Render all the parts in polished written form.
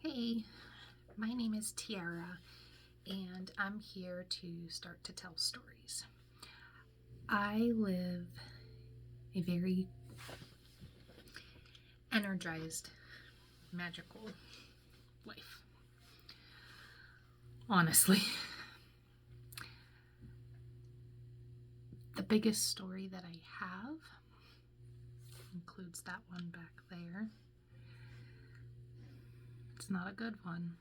Hey, my name is Tierra, and I'm here to start to tell stories. I live a very energized, magical life. Honestly, the biggest story that I have includes that one back there. It's not a good one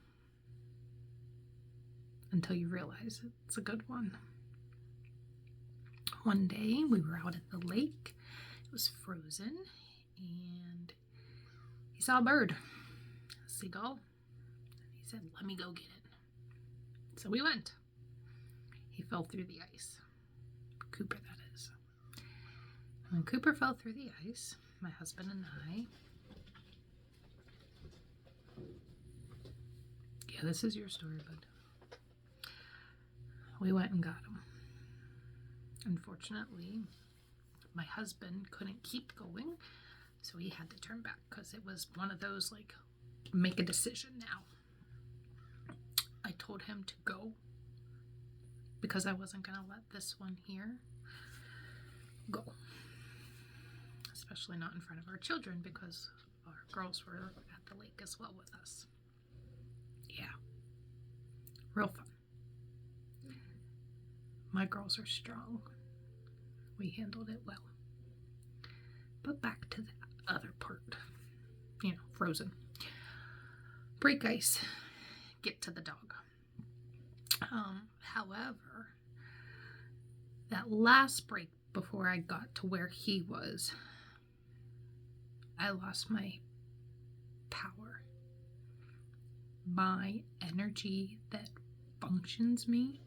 until you realize it's a good one. One day we were out at the lake. It was frozen, and he saw a bird, a seagull. He said, "Let me go get it." So we went. He fell through the ice. Cooper, that is. When Cooper fell through the ice, my husband and I. Yeah, this is your story, bud. We went and got him. Unfortunately, my husband couldn't keep going, so he had to turn back because it was one of those, like, make a decision now. I told him to go because I wasn't going to let this one here go. Especially not in front of our children because our girls were at the lake as well with us. Yeah. Real fun. My girls are strong. We handled it well. But back to the other part. Frozen. Break ice. Get to the dog. However, that last break before I got to where he was, I lost my power. My energy that functions me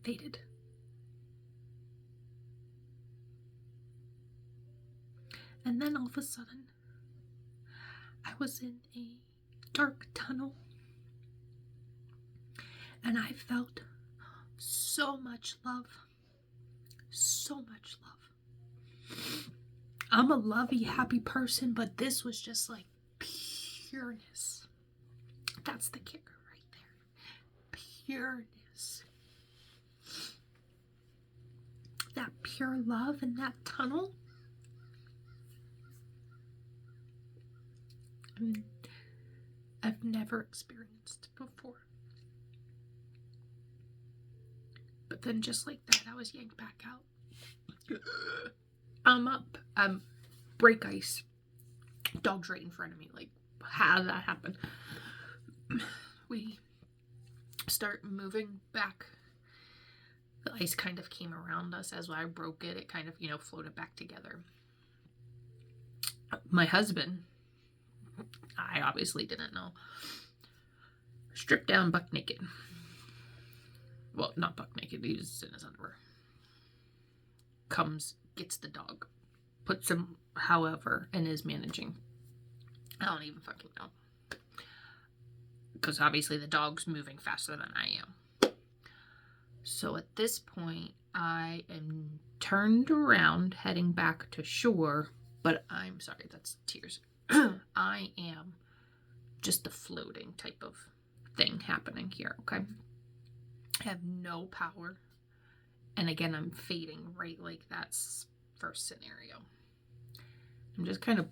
faded. And then all of a sudden, I was in a dark tunnel, and I felt so much love. So much love. I'm a lovey, happy person, but this was just like pureness. That's the kicker right there. Pureness. That pure love in that tunnel. I've never experienced before. But then just like that, I was yanked back out. I'm up. Break ice. Dog's right in front of me. Like, how did that happen? We start moving back. The ice kind of came around us as I broke it. It kind of, floated back together. My husband, I obviously didn't know, stripped down buck naked. Well, not buck naked, he was in his underwear. Comes, gets the dog, puts him, however, and is managing. I don't even fucking know. Because obviously the dog's moving faster than I am. So at this point, I am turned around, heading back to shore, but I'm sorry, that's tears. I am just a floating type of thing happening here, okay? I have no power. And again, I'm fading right like that first scenario. I'm just kind of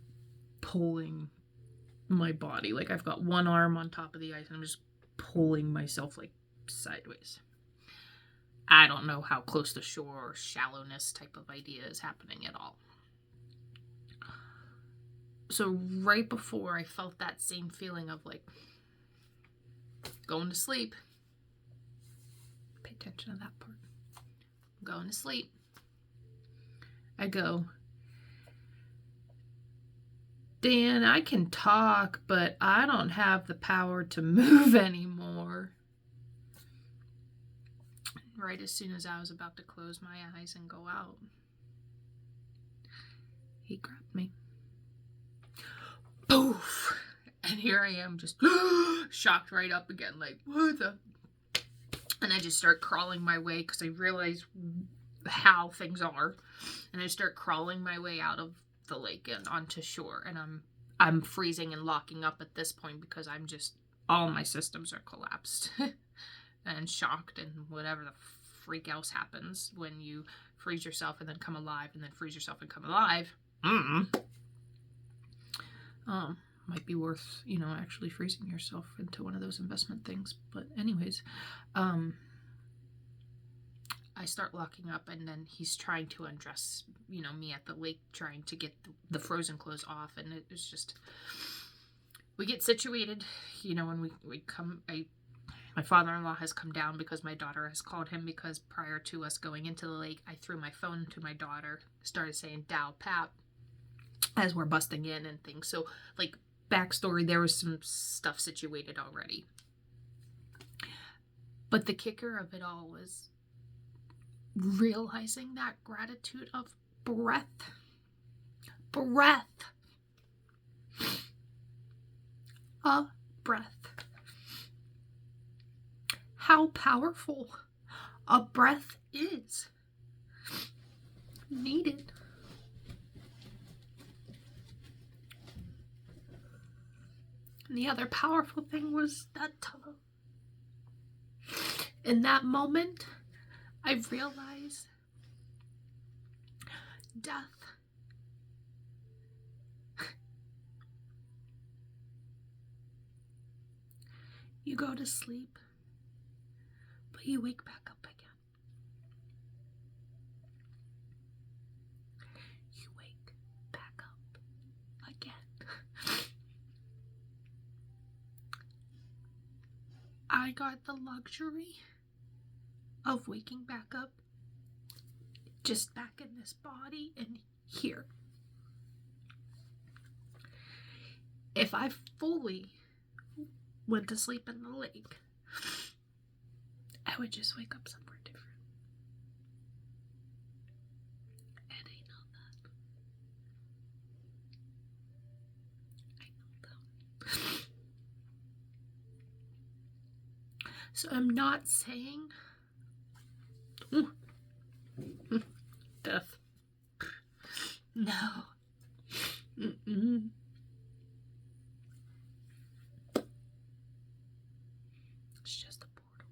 pulling my body. Like I've got one arm on top of the ice and I'm just pulling myself like sideways. I don't know how close to shore or shallowness type of idea is happening at all. So right before I felt that same feeling of like going to sleep. Pay attention to that part. Going to sleep. I go, "Dan, I can talk, but I don't have the power to move anymore." Right as soon as I was about to close my eyes and go out, he grabbed me. Poof! And here I am just shocked right up again, like, what the? And I just start crawling my way because I realize how things are. And I start crawling my way out of the lake and onto shore. And I'm freezing and locking up at this point because I'm just, all my systems are collapsed and shocked and whatever the freak else happens when you freeze yourself and then come alive and then freeze yourself and come alive. Might be worth, actually freezing yourself into one of those investment things. But anyways, I start locking up, and then he's trying to undress, me at the lake, trying to get the frozen clothes off, and it's just, we get situated, when we come, my father-in-law has come down because my daughter has called him, because prior to us going into the lake, I threw my phone to my daughter, started saying Dow Pap as we're busting in and things. So, like, backstory, there was some stuff situated already. But the kicker of it all was realizing that gratitude of breath. A breath. How powerful a breath is needed. And the other powerful thing was that tongue. In that moment, I realized death. You go to sleep, but you wake back up again. You wake back up again. I got the luxury of waking back up, just back in this body and here. If I fully went to sleep in the lake, I would just wake up somewhere different. And I know that. So I'm not saying death. No. It's just a portal.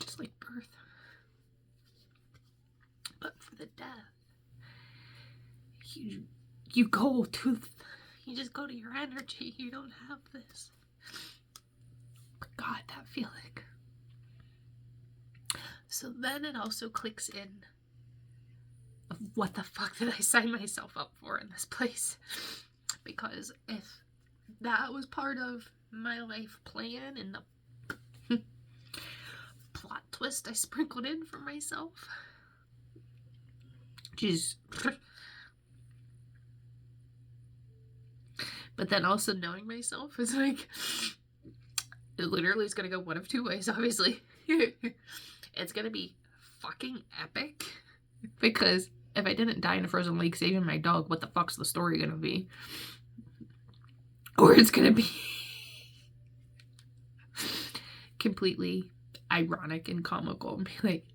Just like birth. But for the death, you go to, you just go to your energy. You don't have this. But God, that feeling. So then it also clicks in of what the fuck did I sign myself up for in this place? Because if that was part of my life plan and the plot twist I sprinkled in for myself, jeez. But then also knowing myself is like, it literally is gonna go one of two ways, obviously. It's gonna be fucking epic, because if I didn't die in a frozen lake saving my dog, what the fuck's the story gonna be? Or it's gonna be completely ironic and comical and be like,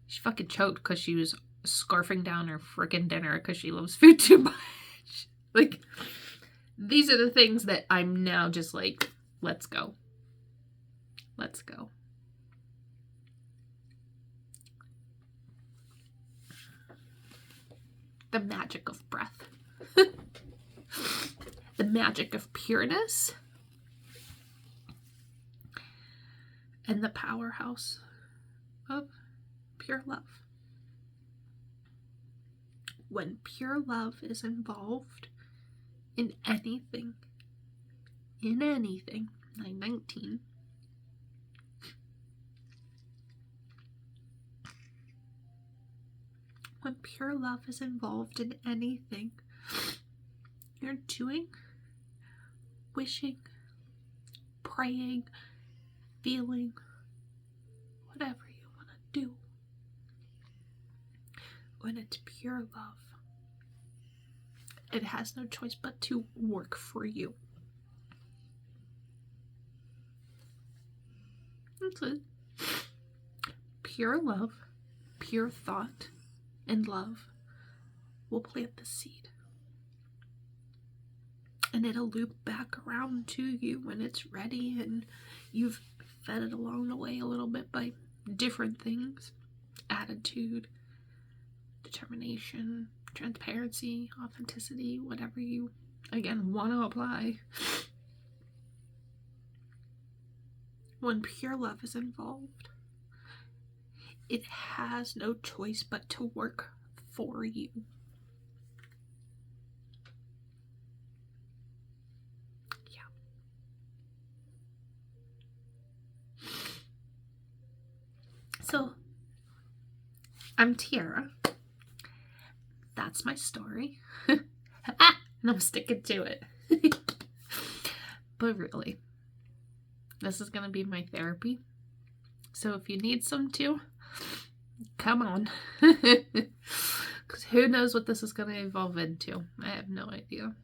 she fucking choked because she was scarfing down her frickin' dinner because she loves food too much. Like, these are the things that I'm now just like, let's go. Let's go. The magic of breath. The magic of pureness. And the powerhouse of pure love. When pure love is involved in anything, 919, when pure love is involved in anything you're doing, wishing, praying, feeling, whatever you want to do, when it's pure love, it has no choice but to work for you. That's it. Pure love, pure thought, and love will plant the seed. and it'll loop back around to you when it's ready, and you've fed it along the way a little bit by different things: attitude, determination, transparency, authenticity, whatever you, again, want to apply. When pure love is involved, it has no choice but to work for you. Yeah. So, I'm Tierra. That's my story. And I'm sticking to it. But really, this is going to be my therapy. So if you need some too, come on. Because who knows what this is going to evolve into. I have no idea.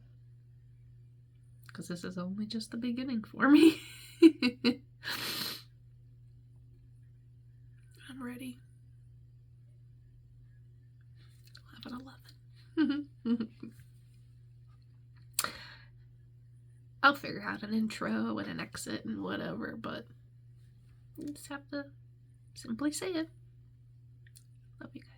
Because this is only just the beginning for me. I'm ready. 11. I'll figure out an intro and an exit and whatever, but you just have to simply say it. Love you guys.